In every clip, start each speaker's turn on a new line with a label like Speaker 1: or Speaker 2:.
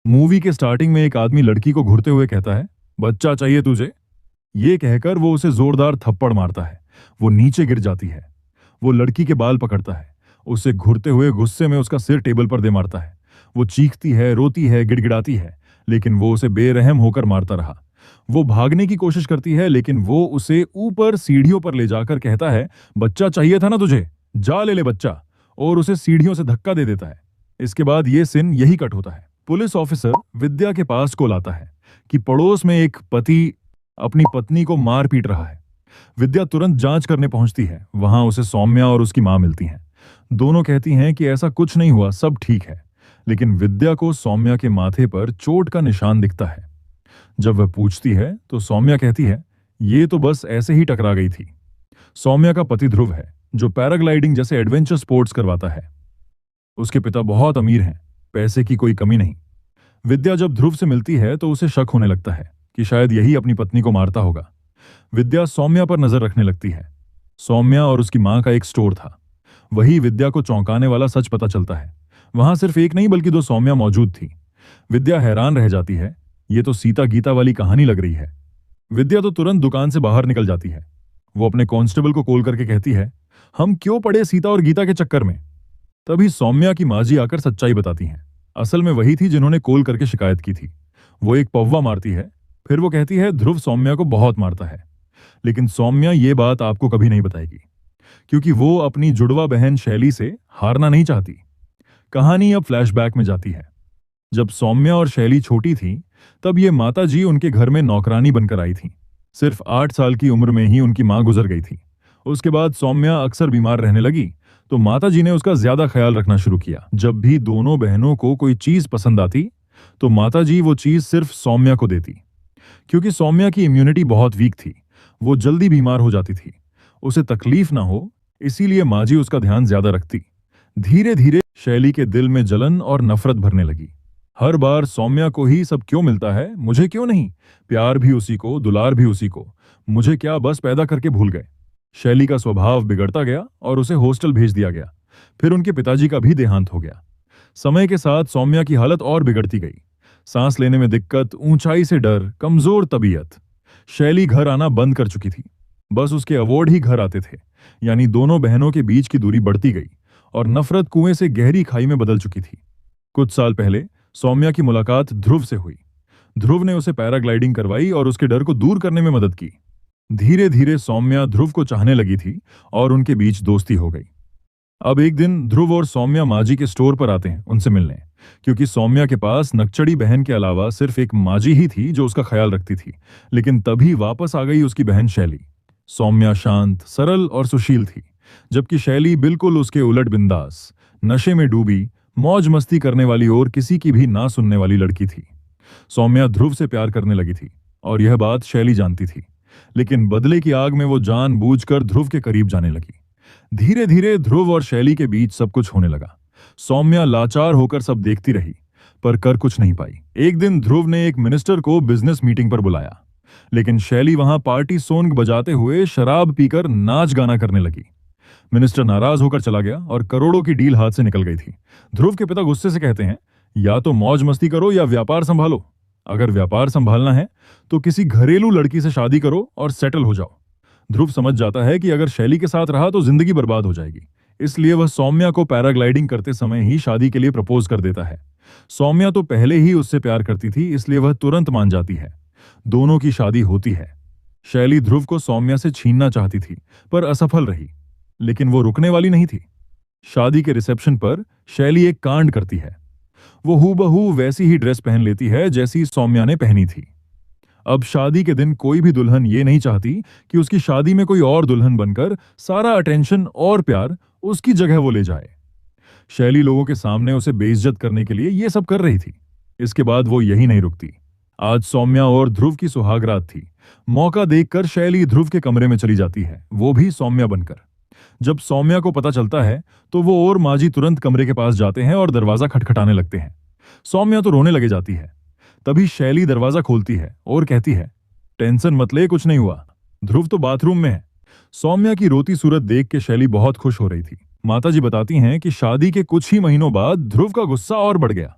Speaker 1: Movie के starting में एक आदमी लड़की को घूरते हुए कहता है, बच्चा चाहिए तुझे। ये कहकर वो उसे जोरदार थप्पड़ मारता है। वो नीचे गिर जाती है। वो लड़की के बाल पकड़ता है। उसे घूरते हुए गुस्से में उसका सिर टेबल पर दे मारता है। वो चीखती है, रोती है, गिड़गिड़ाती है, लेकिन वो उसे बेरहम होकर मारता रहा। वो भागने की कोशिश करती है, लेकिन वो उसे ऊपर सीढ़ियों पर ले जाकर कहता है, बच्चा चाहिए था ना तुझे, जा ले ले बच्चा, और उसे सीढ़ियों से धक्का दे देता है। इसके बाद ये सीन यही कट होता है। पुलिस ऑफिसर विद्या के पास कॉल आता है कि पड़ोस में एक पति अपनी पत्नी को मार पीट रहा है। विद्या तुरंत जांच करने पहुंचती है। वहां उसे सौम्या और उसकी मां मिलती हैं। दोनों कहती हैं कि ऐसा कुछ नहीं हुआ, सब ठीक है। लेकिन विद्या को सौम्या के माथे पर चोट का निशान दिखता है। जब वह पूछती है तो सौम्या कहती है, ये तो बस ऐसे ही टकरा गई थी। सौम्या का पति ध्रुव है, जो पैराग्लाइडिंग जैसे एडवेंचर स्पोर्ट्स करवाता है। उसके पिता बहुत अमीर हैं, पैसे की कोई कमी नहीं। विद्या जब ध्रुव से मिलती है तो उसे शक होने लगता है कि शायद यही अपनी पत्नी को मारता होगा। विद्या सौम्या पर नजर रखने लगती है। सौम्या और उसकी मां का एक स्टोर था। वही विद्या को चौंकाने वाला सच पता चलता है। वहां सिर्फ एक नहीं बल्कि दो सौम्या मौजूद थी। विद्या हैरान रह जाती है। ये तो सीता गीता वाली कहानी लग रही है। विद्या तो तुरंत दुकान से बाहर निकल जाती है। वो अपने कांस्टेबल को कॉल करके कहती है, हम क्यों पड़े सीता और गीता के चक्कर में। तभी सौम्या की माजी आकर सच्चाई बताती हैं। असल में वही थी जिन्होंने कॉल करके शिकायत की थी। वो एक पौवा मारती है। फिर वो कहती है, ध्रुव सौम्या को बहुत मारता है। लेकिन सौम्या ये बात आपको कभी नहीं बताएगी, क्योंकि वो अपनी जुड़वा बहन शैली से हारना नहीं चाहती। कहानी अब फ्लैशबैक में जाती है। जब सौम्या और शैली छोटी थी, तब ये माता जी उनके घर में नौकरानी बनकर आई थी। सिर्फ 8 साल की उम्र में ही उनकी मां गुजर गई थी। उसके बाद सौम्या अक्सर बीमार रहने लगी, तो माता जी ने उसका ज्यादा ख्याल रखना शुरू किया। जब भी दोनों बहनों को कोई चीज पसंद आती, तो माता जी वो चीज सिर्फ सौम्या को देती। क्योंकि सौम्या की इम्यूनिटी बहुत वीक थी, वो जल्दी बीमार हो जाती थी। उसे तकलीफ ना हो, इसीलिए माँ जी उसका ध्यान ज्यादा रखती। धीरे धीरे शैली के दिल में जलन और नफरत भरने लगी। हर बार सौम्या को ही सब क्यों मिलता है, मुझे क्यों नहीं। प्यार भी उसी को, दुलार भी उसी को। मुझे क्या बस पैदा करके भूल गए। शैली का स्वभाव बिगड़ता गया और उसे हॉस्टल भेज दिया गया। फिर उनके पिताजी का भी देहांत हो गया। समय के साथ सौम्या की हालत और बिगड़ती गई। सांस लेने में दिक्कत, ऊंचाई से डर, कमजोर तबीयत। शैली घर आना बंद कर चुकी थी। बस उसके अवार्ड ही घर आते थे। यानी दोनों बहनों के बीच की दूरी बढ़ती गई और नफरत कुएं से गहरी खाई में बदल चुकी थी। कुछ साल पहले सौम्या की मुलाकात ध्रुव से हुई। ध्रुव ने उसे पैराग्लाइडिंग करवाई और उसके डर को दूर करने में मदद की। धीरे धीरे सौम्या ध्रुव को चाहने लगी थी और उनके बीच दोस्ती हो गई। अब एक दिन ध्रुव और सौम्या माजी के स्टोर पर आते हैं उनसे मिलने, क्योंकि सौम्या के पास नकचड़ी बहन के अलावा सिर्फ एक माजी ही थी जो उसका ख्याल रखती थी। लेकिन तभी वापस आ गई उसकी बहन शैली। सौम्या शांत, सरल और सुशील थी, जबकि शैली बिल्कुल उसके उलट बिंदास, नशे में डूबी, मौज मस्ती करने वाली और किसी की भी ना सुनने वाली लड़की थी। सौम्या ध्रुव से प्यार करने लगी थी और यह बात शैली जानती थी। लेकिन बदले की आग में वो जानबूझकर ध्रुव के करीब जाने लगी। धीरे धीरे ध्रुव और शैली के बीच सब कुछ होने लगा। सौम्या लाचार होकर सब देखती रही, पर कर कुछ नहीं पाई। एक दिन ध्रुव ने एक मिनिस्टर को बिजनेस मीटिंग पर बुलाया, लेकिन शैली वहां पार्टी सॉन्ग बजाते हुए शराब पीकर नाच गाना करने लगी। मिनिस्टर नाराज होकर चला गया और करोड़ों की डील हाथ से निकल गई थी। ध्रुव के पिता गुस्से से कहते हैं, या तो मौज मस्ती करो या व्यापार संभालो। अगर व्यापार संभालना है तो किसी घरेलू लड़की से शादी करो और सेटल हो जाओ। ध्रुव समझ जाता है कि अगर शैली के साथ रहा तो जिंदगी बर्बाद हो जाएगी। इसलिए वह सौम्या को पैराग्लाइडिंग करते समय ही शादी के लिए प्रपोज कर देता है। सौम्या तो पहले ही उससे प्यार करती थी, इसलिए वह तुरंत मान जाती है। दोनों की शादी होती है। शैली ध्रुव को सौम्या से छीनना चाहती थी, पर असफल रही। लेकिन वो रुकने वाली नहीं थी। शादी के रिसेप्शन पर शैली एक कांड करती है। वो हूबहू वैसी ही ड्रेस पहन लेती है जैसी सौम्या ने पहनी थी। अब शादी के दिन कोई भी दुल्हन ये नहीं चाहती कि उसकी शादी में कोई और दुल्हन बनकर सारा अटेंशन और प्यार उसकी जगह वो ले जाए। शैली लोगों के सामने उसे बेइज्जत करने के लिए ये सब कर रही थी। इसके बाद वो यही नहीं रुकती। आज सौम्या और ध्रुव की सुहागरात थी। मौका देखकर शैली ध्रुव के कमरे में चली जाती है, वो भी सौम्या बनकर। जब सौम्या को पता चलता है तो वो और माजी तुरंत कमरे के पास जाते हैं और दरवाजा खटखटाने लगते हैं। सौम्या तो रोने लगे जाती है। तभी शैली दरवाजा खोलती है और कहती है, टेंशन मत ले, कुछ नहीं हुआ, ध्रुव तो बाथरूम में है। सौम्या की रोती सूरत देख के शैली बहुत खुश हो रही थी। माताजी बताती हैं कि शादी के कुछ ही महीनों बाद ध्रुव का गुस्सा और बढ़ गया।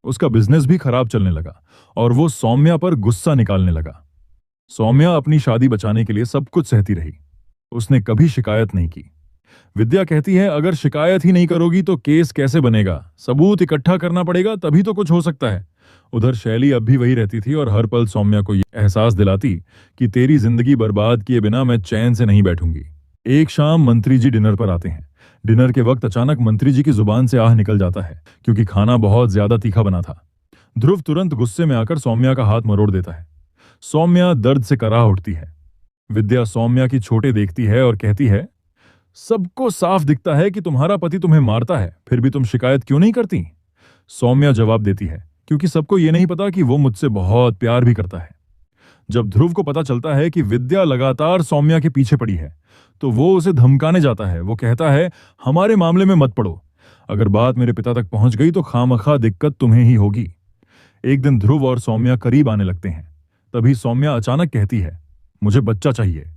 Speaker 1: उसका बिजनेस भी खराब चलने लगा और वो सौम्या पर गुस्सा निकालने लगा। सौम्या अपनी शादी बचाने के लिए सब कुछ सहती रही। उसने कभी शिकायत नहीं की। विद्या कहती है, अगर शिकायत ही नहीं करोगी तो केस कैसे बनेगा? सबूत इकट्ठा करना पड़ेगा, तभी तो कुछ हो सकता है। उधर शैली अब भी वही रहती थी और हर पल सौम्या को यह एहसास दिलाती कि तेरी जिंदगी बर्बाद किए बिना मैं चैन से नहीं बैठूंगी। एक शाम मंत्री जी डिनर पर आते हैं। डिनर के वक्त अचानक मंत्री जी की जुबान से आह निकल जाता है, क्योंकि खाना बहुत ज्यादा तीखा बना था। ध्रुव तुरंत गुस्से में आकर सौम्या का हाथ मरोड़ देता है। सौम्या दर्द से कराह उठती है। विद्या सौम्या की छोटे देखती है और कहती है, सबको साफ दिखता है कि तुम्हारा पति तुम्हें मारता है, फिर भी तुम शिकायत क्यों नहीं करती? सौम्या जवाब देती है, क्योंकि सबको यह नहीं पता कि वो मुझसे बहुत प्यार भी करता है। जब ध्रुव को पता चलता है कि विद्या लगातार सौम्या के पीछे पड़ी है, तो वो उसे धमकाने जाता है। वो कहता है, हमारे मामले में मत पड़ो, अगर बात मेरे पिता तक पहुंच गई तो खामखा दिक्कत तुम्हें ही होगी। एक दिन ध्रुव और सौम्या करीब आने लगते हैं। तभी सौम्या अचानक कहती है, मुझे बच्चा चाहिए।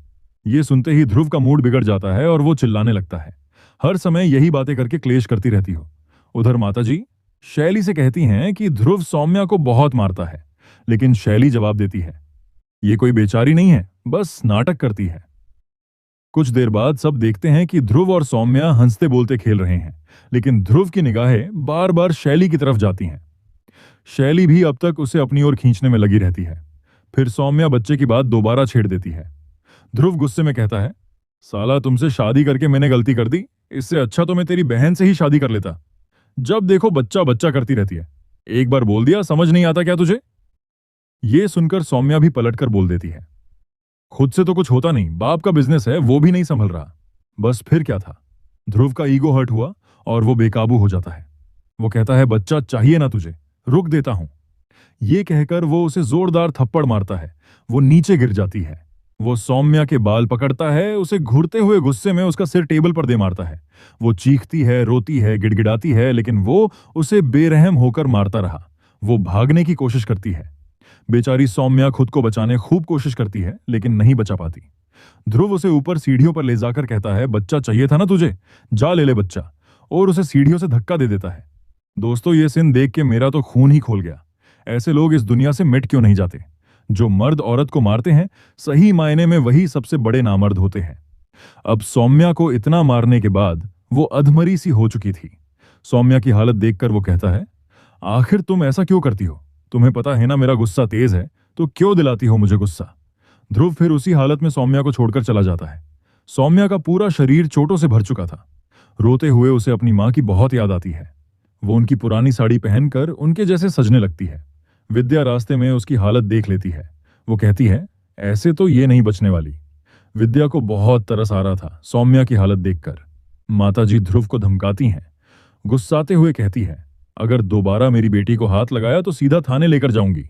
Speaker 1: ये सुनते ही ध्रुव का मूड बिगड़ जाता है और वो चिल्लाने लगता है, हर समय यही बातें करके क्लेश करती रहती हो। उधर माताजी शैली से कहती हैं कि ध्रुव सौम्या को बहुत मारता है, लेकिन शैली जवाब देती है, ये कोई बेचारी नहीं है, बस नाटक करती है। कुछ देर बाद सब देखते हैं कि ध्रुव और सौम्या हंसते बोलते खेल रहे हैं, लेकिन ध्रुव की निगाहें बार बार शैली की तरफ जाती हैं। शैली भी अब तक उसे अपनी ओर खींचने में लगी रहती है। फिर सौम्या बच्चे की बात दोबारा छेड़ देती है। ध्रुव गुस्से में कहता है, साला तुमसे शादी करके मैंने गलती कर दी, इससे अच्छा तो मैं तेरी बहन से ही शादी कर लेता। जब देखो बच्चा बच्चा करती रहती है, एक बार बोल दिया समझ नहीं आता क्या तुझे? ये सुनकर सौम्या भी पलटकर बोल देती है, खुद से तो कुछ होता नहीं, बाप का बिजनेस है वो भी नहीं संभल रहा। बस फिर क्या था, ध्रुव का ईगो हर्ट हुआ और वो बेकाबू हो जाता है। वो कहता है, बच्चा चाहिए ना तुझे, रुक देता हूं। ये कहकर वो उसे जोरदार थप्पड़ मारता है। वो नीचे गिर जाती है। वो सौम्या के बाल पकड़ता है, उसे घुरते हुए गुस्से में उसका सिर टेबल पर दे मारता है। वो चीखती है, रोती है, गिड़गिड़ाती है, लेकिन वो उसे बेरहम होकर मारता रहा। वो भागने की कोशिश करती है। बेचारी सौम्या खुद को बचाने खूब कोशिश करती है, लेकिन नहीं बचा पाती। ध्रुव उसे ऊपर सीढ़ियों पर ले जाकर कहता है, बच्चा चाहिए था ना तुझे, जा ले ले बच्चा, और उसे सीढ़ियों से धक्का दे देता है। दोस्तों, ये सीन देख के मेरा तो खून ही खोल गया। ऐसे लोग इस दुनिया से मिट क्यों नहीं जाते? जो मर्द औरत को मारते हैं, सही मायने में वही सबसे बड़े नामर्द होते हैं। अब सौम्या को इतना मारने के बाद वो अधमरी सी हो चुकी थी। सौम्या की हालत देखकर वो कहता है, आखिर तुम ऐसा क्यों करती हो? तुम्हें पता है ना मेरा गुस्सा तेज है, तो क्यों दिलाती हो मुझे गुस्सा? ध्रुव फिर उसी हालत में सौम्या को छोड़कर चला जाता है। सौम्या का पूरा शरीर चोटों से भर चुका था। रोते हुए उसे अपनी मां की बहुत याद आती है। वो उनकी पुरानी साड़ी पहनकर उनके जैसे सजने लगती है। विद्या रास्ते में उसकी हालत देख लेती है। वो कहती है, ऐसे तो ये नहीं बचने वाली। विद्या को बहुत तरस आ रहा था सौम्या की हालत देखकर। माताजी ध्रुव को धमकाती हैं। गुस्साते हुए कहती है, अगर दोबारा मेरी बेटी को हाथ लगाया तो सीधा थाने लेकर जाऊंगी।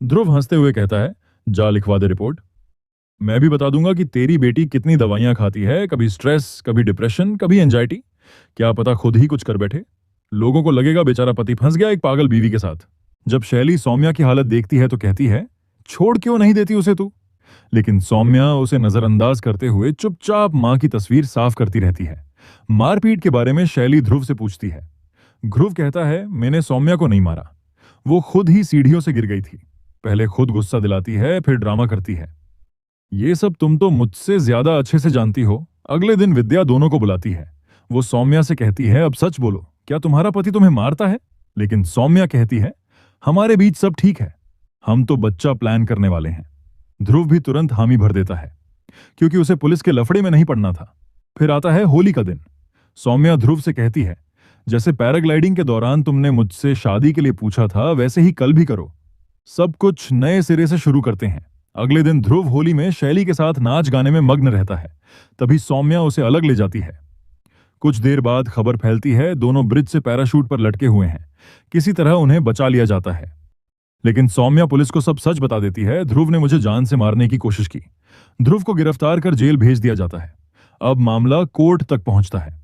Speaker 1: ध्रुव हंसते हुए कहता है, जा लिखवा दे रिपोर्ट। मैं भी बता दूंगा कि तेरी बेटी कितनी दवाइयां खाती है, कभी स्ट्रेस, कभी डिप्रेशन, कभी एंजाइटी। क्या पता खुद ही कुछ कर बैठे। लोगों को लगेगा बेचारा पति फंस गया एक पागल बीवी के साथ। जब शैली सौम्या की हालत देखती है तो कहती है, छोड़ क्यों नहीं देती उसे तू? लेकिन सौम्या उसे नजरअंदाज करते हुए चुपचाप मां की तस्वीर साफ करती रहती है। मारपीट के बारे में शैली ध्रुव से पूछती है। ध्रुव कहता है, मैंने सौम्या को नहीं मारा, वो खुद ही सीढ़ियों से गिर गई थी। पहले खुद गुस्सा दिलाती है, फिर ड्रामा करती है। ये सब तुम तो मुझसे ज्यादा अच्छे से जानती हो। अगले दिन विद्या दोनों को बुलाती है। वो सौम्या से कहती है, अब सच बोलो, क्या तुम्हारा पति तुम्हें मारता है? लेकिन सौम्या कहती है, हमारे बीच सब ठीक है, हम तो बच्चा प्लान करने वाले हैं। ध्रुव भी तुरंत हामी भर देता है, क्योंकि उसे पुलिस के लफड़े में नहीं पड़ना था। फिर आता है होली का दिन। सौम्या ध्रुव से कहती है, जैसे पैराग्लाइडिंग के दौरान तुमने मुझसे शादी के लिए पूछा था, वैसे ही कल भी करो। सब कुछ नए सिरे से शुरू करते हैं। अगले दिन ध्रुव होली में शैली के साथ नाच गाने में मग्न रहता है। तभी सौम्या उसे अलग ले जाती है। कुछ देर बाद खबर फैलती है, दोनों ब्रिज से पैराशूट पर लटके हुए हैं। किसी तरह उन्हें बचा लिया जाता है। लेकिन सौम्या पुलिस को सब सच बता देती है, ध्रुव ने मुझे जान से मारने की कोशिश की। ध्रुव को गिरफ्तार कर जेल भेज दिया जाता है। अब मामला कोर्ट तक पहुंचता है।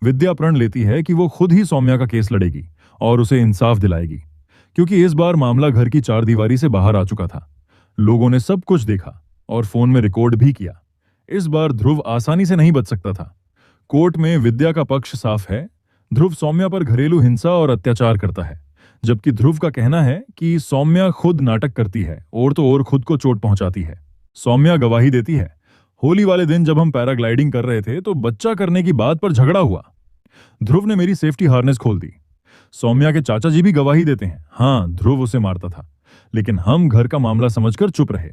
Speaker 1: विद्या प्रण लेती है कि वो खुद ही सौम्या का केस लड़ेगी और उसे इंसाफ दिलाएगी, क्योंकि इस बार मामला घर की चारदीवारी से बाहर आ चुका था। लोगों ने सब कुछ देखा और फोन में रिकॉर्ड भी किया। इस बार ध्रुव आसानी से नहीं बच सकता था। कोर्ट में विद्या का पक्ष साफ है। ध्रुव सौम्या पर घरेलू हिंसा और अत्याचार करता है, जबकि ध्रुव का कहना है कि सौम्या खुद नाटक करती है और तो और खुद को चोट पहुंचाती है। सौम्या गवाही देती है, होली वाले दिन जब हम पैराग्लाइडिंग कर रहे थे तो बच्चा करने की बात पर झगड़ा हुआ। ध्रुव ने मेरी सेफ्टी हार्नेस खोल दी। सौम्या के चाचा जी भी गवाही देते हैं, हाँ ध्रुव उसे मारता था, लेकिन हम घर का मामला समझकर चुप रहे।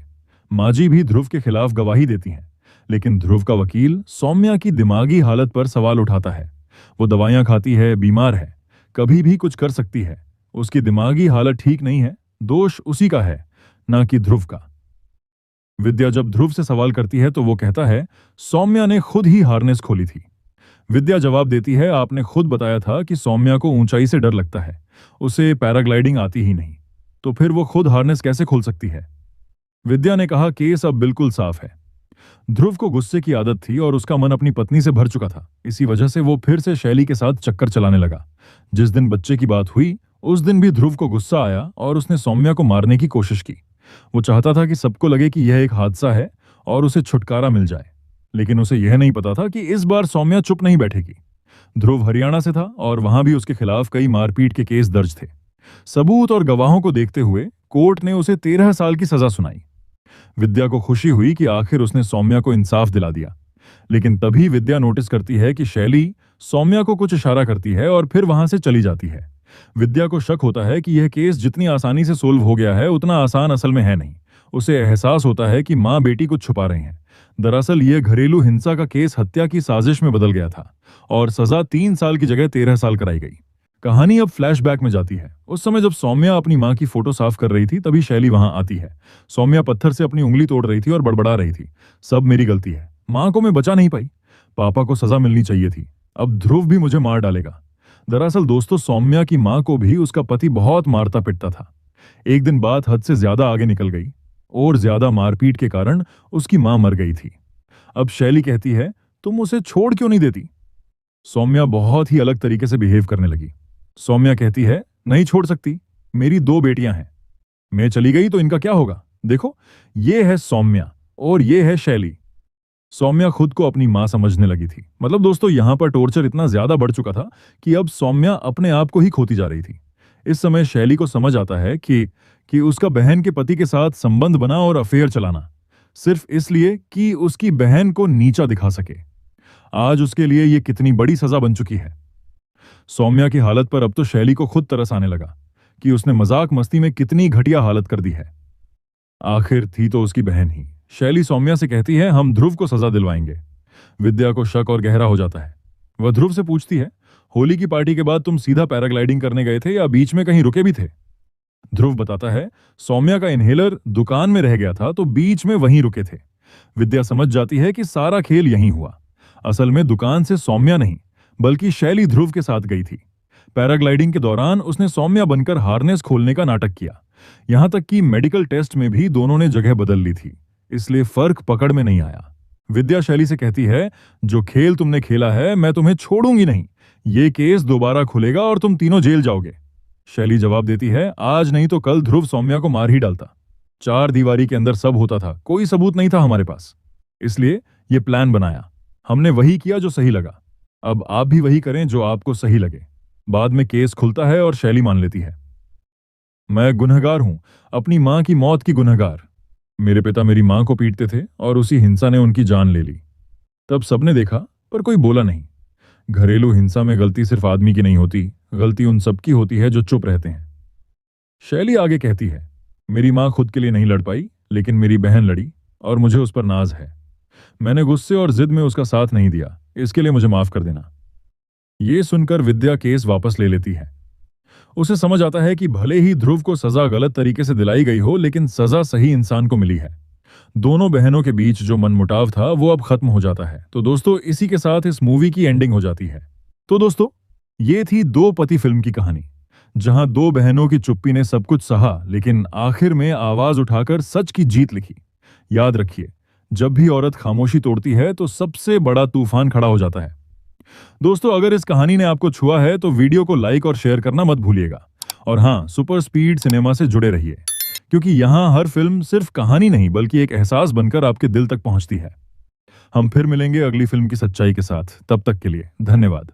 Speaker 1: माँ जी भी ध्रुव के खिलाफ गवाही देती हैं, लेकिन ध्रुव का वकील सौम्या की दिमागी हालत पर सवाल उठाता है। वो दवाइयां खाती है, बीमार है, कभी भी कुछ कर सकती है, उसकी दिमागी हालत ठीक नहीं है, दोष उसी का है, ना कि ध्रुव का। विद्या जब ध्रुव से सवाल करती है तो वो कहता है सौम्या ने खुद ही हार्नेस खोली थी। विद्या जवाब देती है, आपने खुद बताया था कि सौम्या को ऊंचाई से डर लगता है, उसे पैराग्लाइडिंग आती ही नहीं, तो फिर वो खुद हार्नेस कैसे खोल सकती है। विद्या ने कहा, केस अब बिल्कुल साफ है। ध्रुव को गुस्से की आदत थी और उसका मन अपनी पत्नी से भर चुका था। इसी वजह से वो फिर से शैली के साथ चक्कर चलाने लगा। जिस दिन बच्चे की बात हुई उस दिन भी ध्रुव को गुस्सा आया और उसने सौम्या को मारने की कोशिश की। वो चाहता था कि सबको लगे कि यह एक हादसा है और उसे छुटकारा मिल जाए, लेकिन उसे यह नहीं पता था कि इस बार सौम्या चुप नहीं बैठेगी। ध्रुव हरियाणा से था और वहां भी उसके खिलाफ कई मारपीट के केस दर्ज थे। सबूत और गवाहों को देखते हुए कोर्ट ने उसे 13 साल की सजा सुनाई। विद्या को खुशी हुई कि आखिर उसने सौम्या को इंसाफ दिला दिया, लेकिन तभी विद्या नोटिस करती है कि शैली सौम्या को कुछ इशारा करती है और फिर वहां से चली जाती है। विद्या को शक होता है कि यह केस जितनी आसानी से सोल्व हो गया है उतना आसान असल में है नहीं। उसे एहसास होता है कि मां बेटी कुछ छुपा रहे हैं। दरअसल यह घरेलू हिंसा का केस हत्या की साजिश में बदल गया था और सजा 3 साल की जगह 13 साल कराई गई। कहानी अब फ्लैशबैक में जाती है। उस समय जब सौम्या अपनी मां की फोटो साफ कर रही थी तभी शैली वहां आती है। सौम्या पत्थर से अपनी उंगली तोड़ रही थी और बड़बड़ा रही थी, सब मेरी गलती है, मां को मैं बचा नहीं पाई, पापा को सजा मिलनी चाहिए थी, अब ध्रुव भी मुझे मार डालेगा। दरअसल दोस्तों, सौम्या की मां को भी उसका पति बहुत मारता पिटता था। एक दिन बात हद से ज्यादा आगे निकल गई और ज्यादा मारपीट के कारण उसकी मां मर गई थी। अब शैली कहती है, तुम उसे छोड़ क्यों नहीं देती। सौम्या बहुत ही अलग तरीके से बिहेव करने लगी। सौम्या कहती है, नहीं छोड़ सकती, मेरी 2 बेटियां हैं, मैं चली गई तो इनका क्या होगा। देखो, ये है सौम्या और ये है शैली। सौम्या खुद को अपनी मां समझने लगी थी। मतलब दोस्तों, यहां पर टॉर्चर इतना ज्यादा बढ़ चुका था कि अब सौम्या अपने आप को ही खोती जा रही थी। इस समय शैली को समझ आता है कि उसका बहन के पति के साथ संबंध बना और अफेयर चलाना सिर्फ इसलिए कि उसकी बहन को नीचा दिखा सके। आज उसके लिए यह कितनी बड़ी सजा बन चुकी है। सौम्या की हालत पर अब तो शैली को खुद तरस आने लगा कि उसने मजाक मस्ती में कितनी घटिया हालत कर दी है। आखिर थी तो उसकी बहन ही। शैली सौम्या से कहती है, हम ध्रुव को सजा दिलवाएंगे। विद्या को शक और गहरा हो जाता है। वह ध्रुव से पूछती है, होली की पार्टी के बाद तुम सीधा पैराग्लाइडिंग करने गए थे या बीच में कहीं रुके भी थे। ध्रुव बताता है, सौम्या का इनहेलर दुकान में रह गया था तो बीच में वहीं रुके थे। विद्या समझ जाती है कि सारा खेल यहीं हुआ। असल में दुकान से सौम्या नहीं बल्कि शैली ध्रुव के साथ गई थी। पैराग्लाइडिंग के दौरान उसने सौम्या बनकर हार्नेस खोलने का नाटक किया। यहां तक कि मेडिकल टेस्ट में भी दोनों ने जगह बदल ली थी, इसलिए फर्क पकड़ में नहीं आया। विद्या शैली से कहती है, जो खेल तुमने खेला है मैं तुम्हें छोड़ूंगी नहीं, ये केस दोबारा खुलेगा और तुम तीनों जेल जाओगे। शैली जवाब देती है, आज नहीं तो कल ध्रुव सौम्या को मार ही डालता। 4 दीवारी के अंदर सब होता था, कोई सबूत नहीं था हमारे पास, इसलिए ये प्लान बनाया। हमने वही किया जो सही लगा, अब आप भी वही करें जो आपको सही लगे। बाद में केस खुलता है और शैली मान लेती है, मैं गुनहगार हूं, अपनी मां की मौत की गुनहगार। मेरे पिता मेरी मां को पीटते थे और उसी हिंसा ने उनकी जान ले ली। तब सबने देखा पर कोई बोला नहीं। घरेलू हिंसा में गलती सिर्फ आदमी की नहीं होती, गलती उन सबकी होती है जो चुप रहते हैं। शैली आगे कहती है, मेरी मां खुद के लिए नहीं लड़ पाई, लेकिन मेरी बहन लड़ी और मुझे उस पर नाज है। मैंने गुस्से और जिद में उसका साथ नहीं दिया, इसके लिए मुझे माफ कर देना। यह सुनकर विद्या केस वापस ले लेती है। उसे समझ आता है कि भले ही ध्रुव को सजा गलत तरीके से दिलाई गई हो, लेकिन सजा सही इंसान को मिली है। दोनों बहनों के बीच जो मनमुटाव था वो अब खत्म हो जाता है। तो दोस्तों, इसी के साथ इस मूवी की एंडिंग हो जाती है। तो दोस्तों, ये थी दो पति फिल्म की कहानी, जहां 2 बहनों की चुप्पी ने सब कुछ सहा, लेकिन आखिर में आवाज उठाकर सच की जीत लिखी। याद रखिए, जब भी औरत खामोशी तोड़ती है तो सबसे बड़ा तूफान खड़ा हो जाता है। दोस्तों, अगर इस कहानी ने आपको छुआ है तो वीडियो को लाइक और शेयर करना मत भूलिएगा। और हाँ, सुपर स्पीड सिनेमा से जुड़े रहिए, क्योंकि यहां हर फिल्म सिर्फ कहानी नहीं बल्कि एक एहसास बनकर आपके दिल तक पहुंचती है। हम फिर मिलेंगे अगली फिल्म की सच्चाई के साथ। तब तक के लिए धन्यवाद।